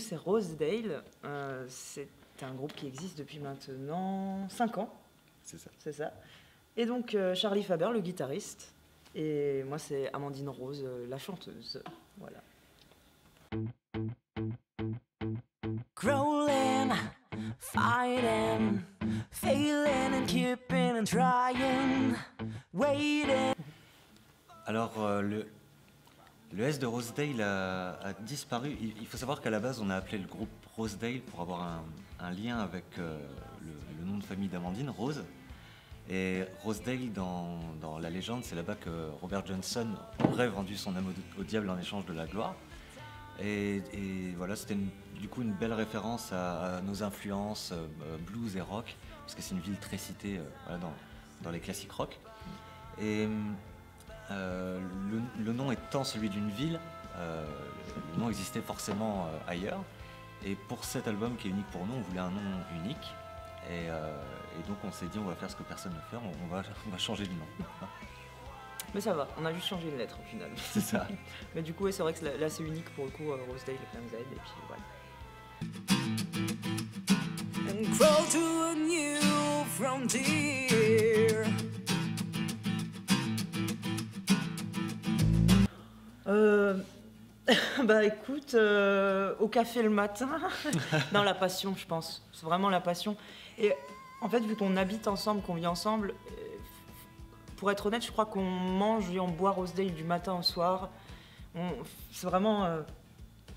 c'est Rosedale. C'est un groupe qui existe depuis maintenant 5 ans. C'est ça. C'est ça. Et donc Charlie Faber, le guitariste. Et moi, c'est Amandine Rose, la chanteuse. Voilà. Crawling, fighting, failing and keeping and trying, waiting. Alors, le S de Rosedale a disparu. Il faut savoir qu'à la base, on a appelé le groupe Rosedale pour avoir un lien avec le nom de famille d'Amandine, Rose. Et Rosedale, dans la légende, c'est là-bas que Robert Johnson aurait vendu son âme au diable en échange de la gloire. Et voilà, c'était du coup une belle référence à nos influences blues et rock, parce que c'est une ville très citée voilà, dans les classiques rock. Et le nom étant celui d'une ville, le nom existait forcément ailleurs. Et pour cet album qui est unique pour nous, on voulait un nom unique. Et donc on s'est dit on va faire ce que personne ne fait, on va changer de nom. Mais ça va, on a juste changé une lettre au final. C'est ça. Mais du coup, ouais, c'est vrai que là c'est unique pour le coup, Rosedale, plein Z, et puis voilà. And crawl to a new frontier. Bah écoute, au café le matin, non, la passion, je pense. C'est vraiment la passion. Et en fait, vu qu'on habite ensemble, qu'on vit ensemble, pour être honnête, je crois qu'on mange et on boit Rosedale du matin au soir. C'est vraiment...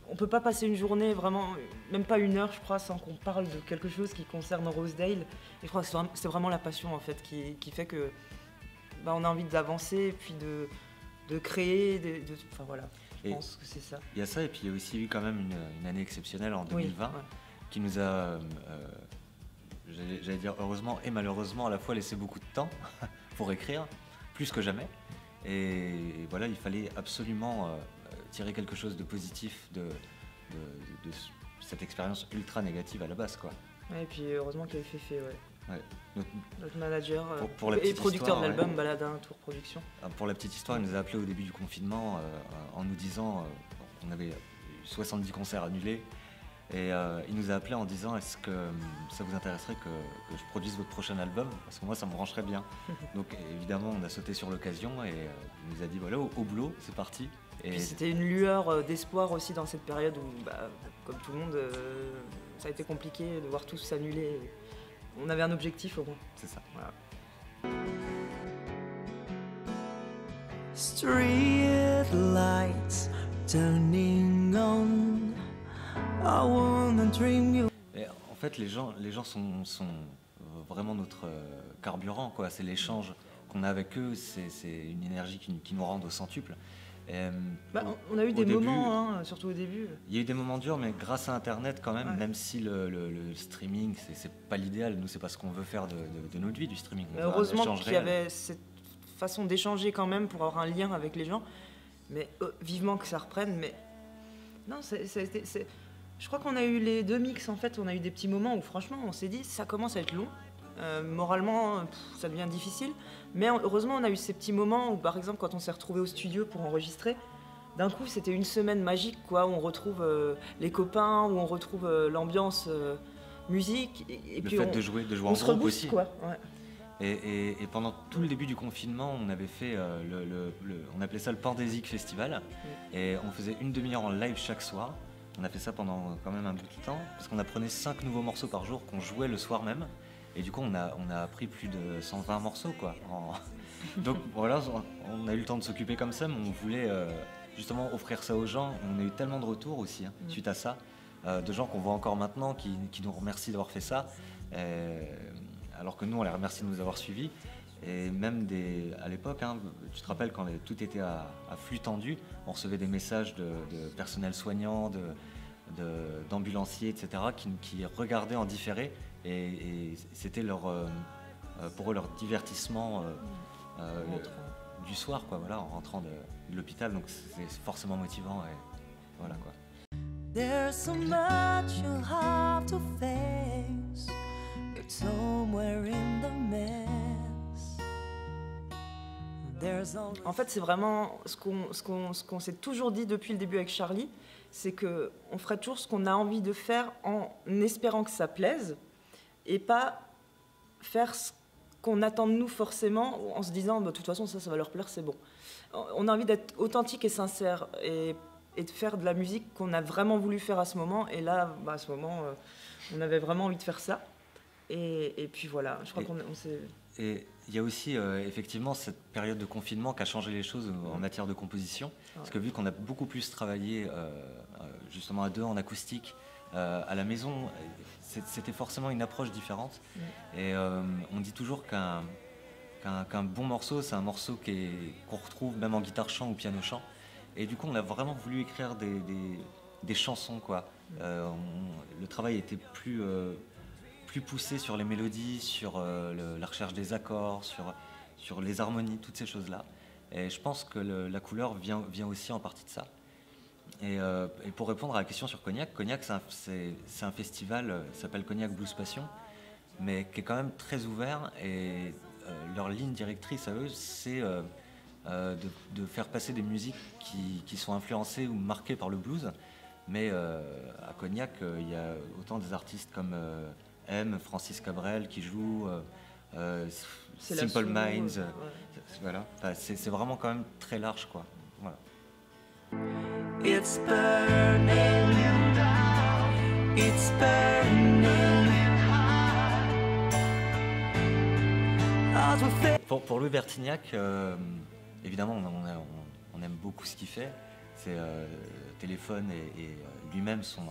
on peut pas passer une journée, vraiment, même pas une heure, je crois, sans qu'on parle de quelque chose qui concerne Rosedale. Et je crois que c'est vraiment la passion, en fait, qui fait que bah, on a envie d'avancer, et puis de créer, enfin voilà. Je pense que c'est ça. Il y a ça, et puis il y a aussi eu quand même une année exceptionnelle en 2020 oui, ouais. Qui nous a, j'allais dire heureusement et malheureusement à la fois laissé beaucoup de temps pour écrire, plus que jamais. Et voilà, il fallait absolument tirer quelque chose de positif de cette expérience ultra négative à la base, quoi. Ouais, et puis heureusement qu'il y avait Féfé, ouais. Ouais. Notre manager pour la et producteur de l'album, ouais. Baladin Tour Production. Pour la petite histoire, il nous a appelé au début du confinement en nous disant qu'on avait 70 concerts annulés. Et il nous a appelé en disant est-ce que ça vous intéresserait que je produise votre prochain album, parce que moi ça me brancherait bien. Donc évidemment on a sauté sur l'occasion et il nous a dit voilà au boulot, c'est parti. Et puis c'était une lueur d'espoir aussi dans cette période où bah, comme tout le monde ça a été compliqué de voir tout s'annuler. On avait un objectif au moins. C'est ça. Voilà. Street lights turning on. I wanna dream you. Et en fait, les gens sont vraiment notre carburant, quoi. C'est l'échange qu'on a avec eux, c'est une énergie qui nous rend au centuple. On a eu des moments, hein, surtout au début. Il y a eu des moments durs, mais grâce à Internet, quand même, ouais. même si le streaming, c'est pas l'idéal, nous, c'est pas ce qu'on veut faire de notre vie, du streaming. Heureusement qu'il y avait cette façon d'échanger quand même pour avoir un lien avec les gens. Mais vivement que ça reprenne. Mais non, je crois qu'on a eu les deux mix, en fait. On a eu des petits moments où, franchement, on s'est dit, ça commence à être long. Moralement, ça devient difficile. Mais heureusement, on a eu ces petits moments où, par exemple, quand on s'est retrouvés au studio pour enregistrer, d'un coup, c'était une semaine magique, quoi, où on retrouve les copains, où on retrouve l'ambiance musique. Et le puis fait de jouer on en se groupe rebooste, aussi. quoi. Ouais. Et pendant tout le début du confinement, on avait fait, on appelait ça le Pandésique Festival. Et on faisait une demi-heure en live chaque soir. On a fait ça pendant quand même un bout de temps, parce qu'on apprenait 5 nouveaux morceaux par jour qu'on jouait le soir même. Et du coup, on a appris plus de 120 morceaux, quoi. Donc voilà, on a eu le temps de s'occuper comme ça, mais on voulait justement offrir ça aux gens. On a eu tellement de retours aussi, hein, suite à ça, de gens qu'on voit encore maintenant, qui nous remercient d'avoir fait ça, alors que nous, on les remercie de nous avoir suivis. Et même à l'époque, hein, tu te rappelles quand tout était à flux tendu, on recevait des messages de personnel soignant, d'ambulanciers, etc., qui regardaient en différé, et c'était pour eux leur divertissement du soir, quoi, voilà, en rentrant de l'hôpital. Donc c'est forcément motivant, et voilà, quoi. There's so much you'll have to face, but somewhere in the mess, there's En fait, c'est vraiment ce qu'on s'est toujours dit depuis le début avec Charlie, c'est qu'on ferait toujours ce qu'on a envie de faire en espérant que ça plaise et pas faire ce qu'on attend de nous forcément en se disant de toute façon ça va leur plaire, c'est bon. On a envie d'être authentique et sincère et de faire de la musique qu'on a vraiment voulu faire à ce moment. Et là, à ce moment, on avait vraiment envie de faire ça. Et puis voilà, je crois qu'on s'est... Et il y a aussi effectivement cette période de confinement qui a changé les choses en matière de composition. Ouais. Parce que vu qu'on a beaucoup plus travaillé justement à deux en acoustique, à la maison, c'était forcément une approche différente. Ouais. Et on dit toujours qu'un bon morceau, c'est un morceau qu'on retrouve même en guitare-chant ou piano-chant. Et du coup, on a vraiment voulu écrire des chansons, quoi. Le travail était plus poussé sur les mélodies, sur la recherche des accords, sur les harmonies, toutes ces choses-là. Et je pense que la couleur vient aussi en partie de ça. Et pour répondre à la question sur Cognac, c'est un festival, ça s'appelle Cognac Blues Passion, mais qui est quand même très ouvert. Et leur ligne directrice à eux, c'est de faire passer des musiques qui sont influencées ou marquées par le blues. Mais à Cognac, il y a autant des artistes comme M, Francis Cabrel qui joue, Simple Minds, ouais. Voilà. Enfin, c'est vraiment quand même très large, quoi. Voilà. It's burning, it's burning. Pour Louis Bertignac, évidemment, on aime beaucoup ce qu'il fait. C'est Téléphone et lui-même sont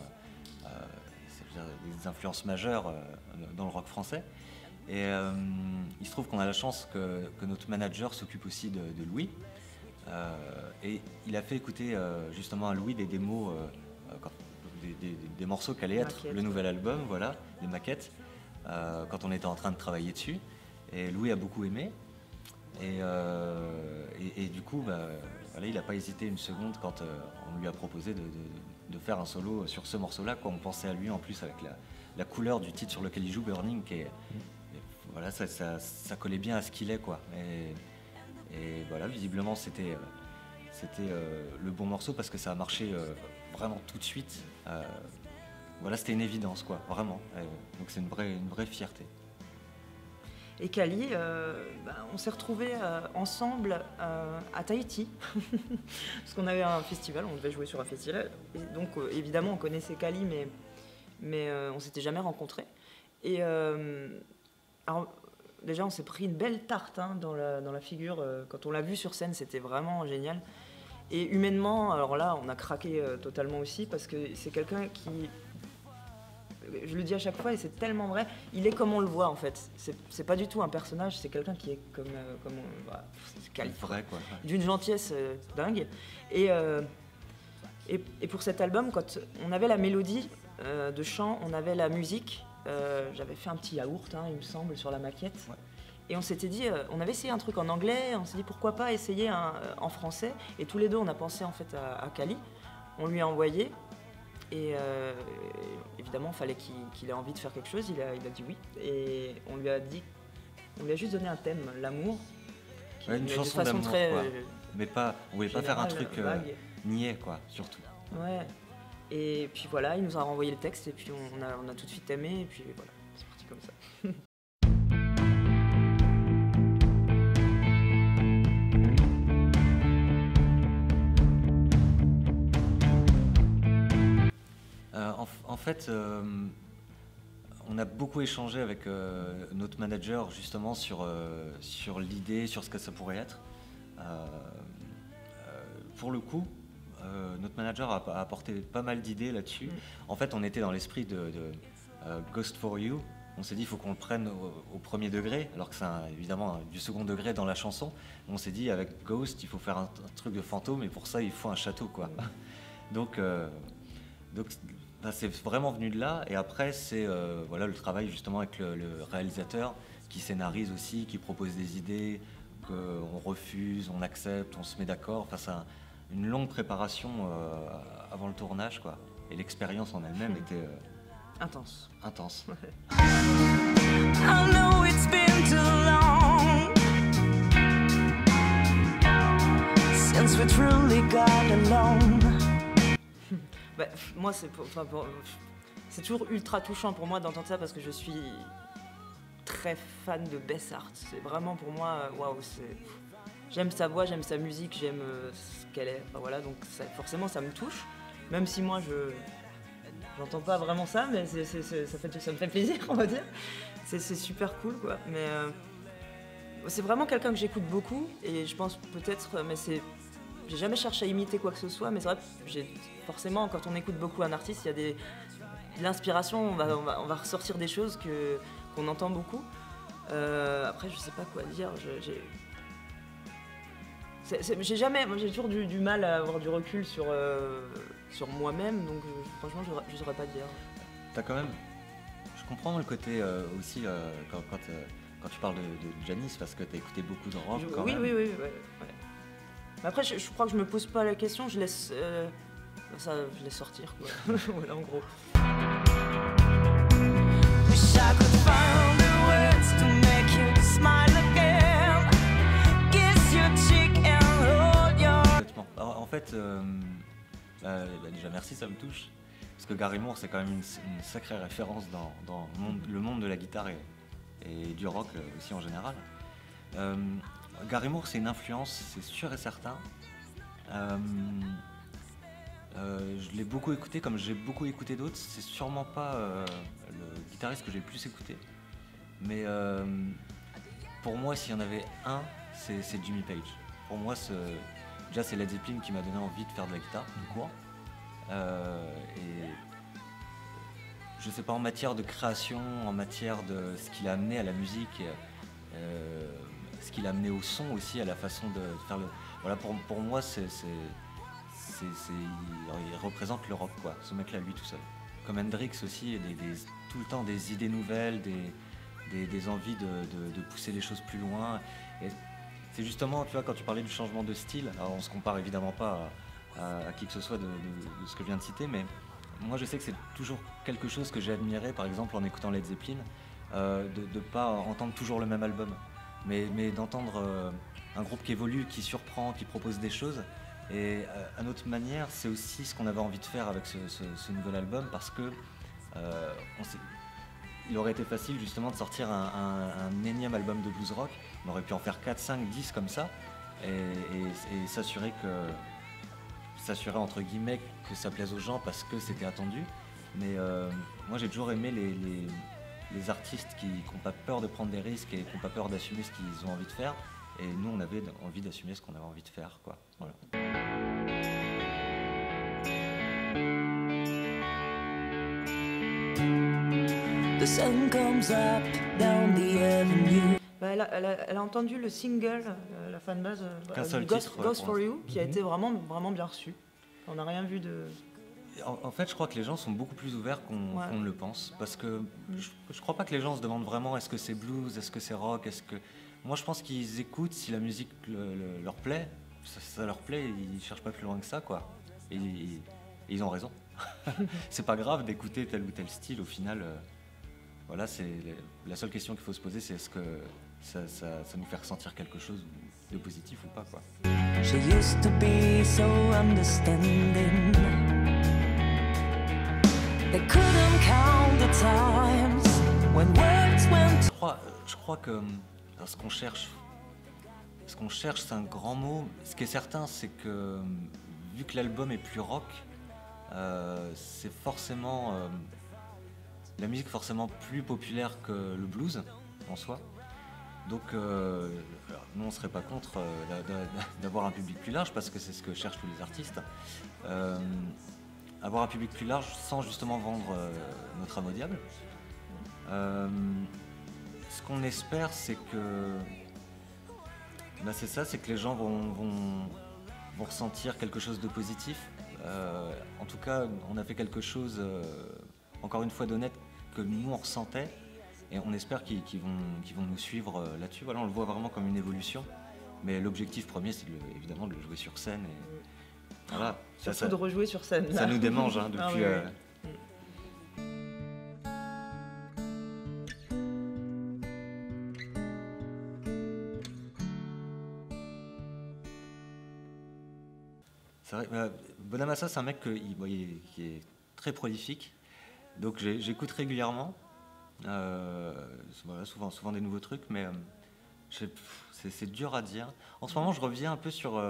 des influences majeures dans le rock français. Et il se trouve qu'on a la chance que notre manager s'occupe aussi de Louis. Et il a fait écouter justement à Louis des démos, des morceaux qu'allait être le nouvel album, voilà, des maquettes, quand on était en train de travailler dessus. Et Louis a beaucoup aimé. Et du coup, voilà, il n'a pas hésité une seconde quand on lui a proposé de faire un solo sur ce morceau-là. On pensait à lui en plus avec la couleur du titre sur lequel il joue, Burning, voilà, ça collait bien à ce qu'il est, quoi. Et voilà, visiblement c'était le bon morceau parce que ça a marché vraiment tout de suite. Voilà, c'était une évidence, quoi, vraiment. Donc c'est une vraie fierté. Et Kali, on s'est retrouvés ensemble à Tahiti, parce qu'on avait un festival, on devait jouer sur un festival. Et donc évidemment on connaissait Kali, mais on s'était jamais rencontrés. Et alors, déjà on s'est pris une belle tarte dans la figure. Quand on l'a vu sur scène, c'était vraiment génial. Et humainement, alors là, on a craqué totalement aussi, parce que c'est quelqu'un qui... Je le dis à chaque fois et c'est tellement vrai, il est comme on le voit en fait. C'est pas du tout un personnage, c'est quelqu'un qui est comme vrai, quoi. D'une gentillesse dingue. Et pour cet album, quand on avait la mélodie de chant, on avait la musique, j'avais fait un petit yaourt, il me semble, sur la maquette. Ouais. Et on s'était dit, on avait essayé un truc en anglais, on s'est dit pourquoi pas essayer en français. Et tous les deux, on a pensé en fait à Kali. On lui a envoyé. Et évidemment, il fallait qu'il ait envie de faire quelque chose. Il a dit oui. Et on lui a juste donné un thème, l'amour. Ouais, une chanson d'amour, très, quoi. Mais pas, on voulait pas faire un truc niais, quoi, surtout. Ouais. Et puis voilà, il nous a renvoyé le texte et puis on a tout de suite aimé. Et puis voilà, c'est parti comme ça. En fait, on a beaucoup échangé avec notre manager justement sur l'idée, sur ce que ça pourrait être. Pour le coup, notre manager a apporté pas mal d'idées là-dessus. En fait, on était dans l'esprit de Ghost for You. On s'est dit il faut qu'on le prenne au premier degré, alors que c'est évidemment du second degré dans la chanson. On s'est dit avec Ghost, il faut faire un truc de fantôme et pour ça, il faut un château, quoi. Donc c'est vraiment venu de là, et après c'est voilà, le travail justement avec le réalisateur qui scénarise aussi, qui propose des idées, qu'on refuse, on accepte, on se met d'accord. Enfin, c'est une longue préparation avant le tournage, quoi. Et l'expérience en elle-même était intense. I know it's been too long. once we truly got alone. Bah, moi, c'est toujours ultra touchant pour moi d'entendre ça parce que je suis très fan de Bessart. C'est vraiment pour moi, waouh, j'aime sa voix, j'aime sa musique, j'aime ce qu'elle est. Enfin, voilà, donc forcément, ça me touche. Même si moi, j'entends pas vraiment ça, mais ça me fait plaisir, on va dire. C'est super cool, quoi. Mais c'est vraiment quelqu'un que j'écoute beaucoup et je pense peut-être, mais j'ai jamais cherché à imiter quoi que ce soit, mais c'est vrai que forcément, quand on écoute beaucoup un artiste, il y a de l'inspiration, on va ressortir des choses qu'on entend beaucoup. Après, je sais pas quoi dire. J'ai toujours du mal à avoir du recul sur moi-même, donc franchement, je saurais pas dire. T'as quand même. Je comprends le côté aussi quand tu parles de Janis, parce que t'as écouté beaucoup de rock quand même. Oui. Ouais. Mais après, je crois que je me pose pas la question, je laisse sortir, quoi. Voilà, en gros. Wish I could find the words to make you smile again. Kiss your cheek and hold your... Complètement. Alors, en fait, déjà merci, ça me touche. Parce que Gary Moore, c'est quand même une sacrée référence dans le monde de la guitare et du rock aussi en général. Gary Moore, c'est une influence, c'est sûr et certain. Je l'ai beaucoup écouté, comme j'ai beaucoup écouté d'autres. C'est sûrement pas le guitariste que j'ai le plus écouté. Mais pour moi, s'il y en avait un, c'est Jimmy Page. Pour moi, déjà, c'est Led Zeppelin qui m'a donné envie de faire de la guitare, du coup. Et je sais pas, en matière de création, en matière de ce qu'il a amené à la musique, ce qu'il a amené au son aussi, à la façon de faire le... Voilà, pour moi, il représente le rock, quoi, ce mec-là, lui tout seul. Comme Hendrix aussi, tout le temps des idées nouvelles, des envies de pousser les choses plus loin. Et c'est justement, tu vois, quand tu parlais du changement de style, alors on se compare évidemment pas à qui que ce soit de ce que je viens de citer, mais moi je sais que c'est toujours quelque chose que j'ai admiré, par exemple en écoutant Led Zeppelin, de pas entendre toujours le même album, mais d'entendre un groupe qui évolue, qui surprend, qui propose des choses. Et à notre manière, c'est aussi ce qu'on avait envie de faire avec ce nouvel album, parce que il aurait été facile justement de sortir un énième album de blues rock. On aurait pu en faire 4, 5, 10 comme ça, et s'assurer entre guillemets que ça plaise aux gens parce que c'était attendu. Mais moi j'ai toujours aimé les artistes qui n'ont pas peur de prendre des risques et qui n'ont pas peur d'assumer ce qu'ils ont envie de faire. Et nous on avait envie d'assumer ce qu'on avait envie de faire, quoi. Voilà. The sun comes up down the avenue. Bah, elle a entendu le single, la fanbase Ghost for You, qui a été vraiment, vraiment bien reçu. On n'a rien vu de... En fait, je crois que les gens sont beaucoup plus ouverts qu'on ne le pense. Parce que je crois pas que les gens se demandent vraiment est-ce que c'est blues, est-ce que c'est rock, Moi, je pense qu'ils écoutent si la musique leur plaît. Ça leur plaît, ils cherchent pas plus loin que ça, quoi. Et ils ont raison. C'est pas grave d'écouter tel ou tel style, au final. Voilà, c'est la seule question qu'il faut se poser, c'est est-ce que ça nous fait ressentir quelque chose de positif ou pas, quoi. She used to be so understanding. They couldn't count the times when words went. Je crois que ce qu'on cherche, c'est un grand mot. Ce qui est certain, c'est que vu que l'album est plus rock, c'est forcément la musique forcément plus populaire que le blues en soi. Donc nous on serait pas contre d'avoir un public plus large, parce que c'est ce que cherchent tous les artistes. Avoir un public plus large sans justement vendre notre âme au diable. Ce qu'on espère, c'est que c'est que les gens vont ressentir quelque chose de positif. En tout cas, on a fait quelque chose, encore une fois, d'honnête, que nous on ressentait, et on espère qu'ils vont nous suivre là-dessus. Voilà, on le voit vraiment comme une évolution, mais l'objectif premier, c'est évidemment de le jouer sur scène. Et voilà, surtout de rejouer sur scène. Là. Ça nous démange depuis. Ah, oui. C'est vrai, Bonamassa, c'est un mec qui est très prolifique, donc j'écoute régulièrement, voilà, souvent des nouveaux trucs, mais c'est dur à dire. En ce moment, je reviens un peu sur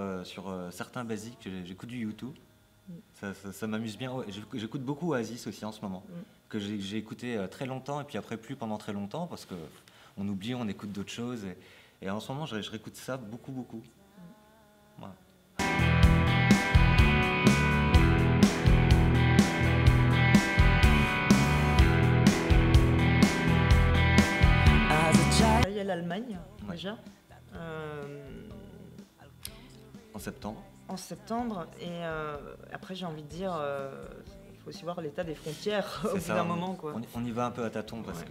certains basiques. J'écoute du YouTube. Ça m'amuse bien. Ouais, j'écoute beaucoup Oasis aussi en ce moment, que j'ai écouté très longtemps et puis après plus pendant très longtemps parce que on oublie, on écoute d'autres choses. Et en ce moment, je réécoute ça beaucoup. Voilà. Il y a l'Allemagne, Ouais. déjà. En septembre. En septembre, et après j'ai envie de dire, il faut aussi voir l'état des frontières au C'est bout ça, d'un moment, quoi. On y va un peu à tâtons parce Ouais.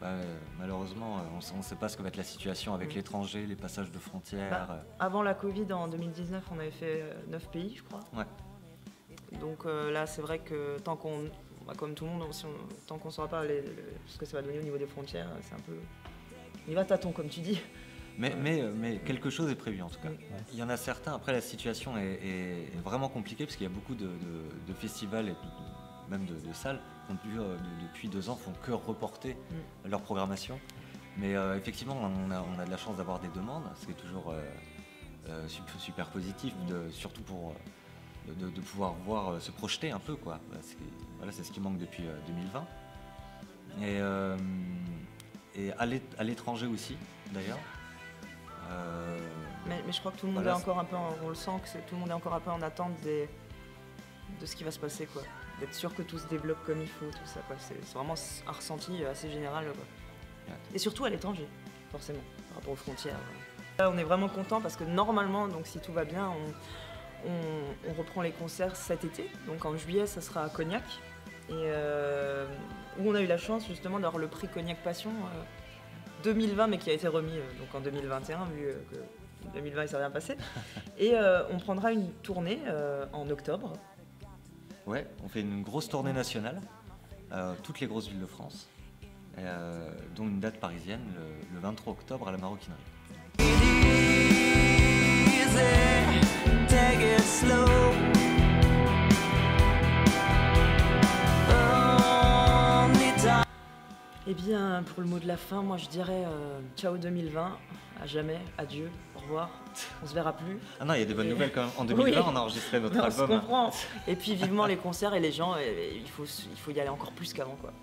que malheureusement, on ne sait pas ce que va être la situation avec l'étranger, les passages de frontières. Avant la Covid, en 2019, on avait fait 9 pays, je crois. Ouais. Donc là, c'est vrai que tant qu'on, comme tout le monde, tant qu'on ne saura pas ce que ça va donner au niveau des frontières, c'est un peu... Il va à tâtons, comme tu dis. Mais quelque chose est prévu en tout cas. Ouais. Il y en a certains, après la situation est vraiment compliquée parce qu'il y a beaucoup de festivals et même de salles qui depuis 2 ans font que reporter leur programmation. Mais effectivement, on a de la chance d'avoir des demandes, ce qui est toujours super positif, surtout pour de pouvoir voir se projeter un peu, quoi. C'est ce qui manque depuis 2020. Et à l'étranger aussi, d'ailleurs. Mais je crois que tout le monde Voilà, est encore un peu, on le sent que tout le monde est encore un peu en attente de ce qui va se passer, quoi. D'être sûr que tout se développe comme il faut, tout ça, quoi. C'est vraiment un ressenti assez général, quoi. Ouais. Et surtout à l'étranger, forcément, par rapport aux frontières. Là, on est vraiment content parce que normalement, donc si tout va bien, on reprend les concerts cet été. Donc en juillet, ça sera à Cognac. Et où on a eu la chance justement d'avoir le prix Cognac Passion 2020, mais qui a été remis donc en 2021, vu que 2020 il s'est rien passé. Et on prendra une tournée en octobre. Ouais, on fait une grosse tournée nationale, toutes les grosses villes de France, dont une date parisienne le 23 octobre à la Maroquinerie. Take it slow. Eh bien, pour le mot de la fin, moi je dirais ciao 2020, à jamais, adieu, au revoir, on se verra plus. Ah non, il y a des bonnes Et- nouvelles quand même. En 2020, Oui. on a enregistré notre Non, on se album. comprend. Et puis vivement les concerts et les gens, il faut y aller encore plus qu'avant, quoi.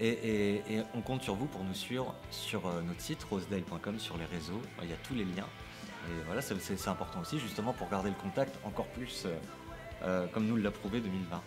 Et on compte sur vous pour nous suivre sur notre site rosedale.com, sur les réseaux. Il y a tous les liens. Et voilà, c'est important aussi, justement, pour garder le contact encore plus comme nous l'a prouvé 2020.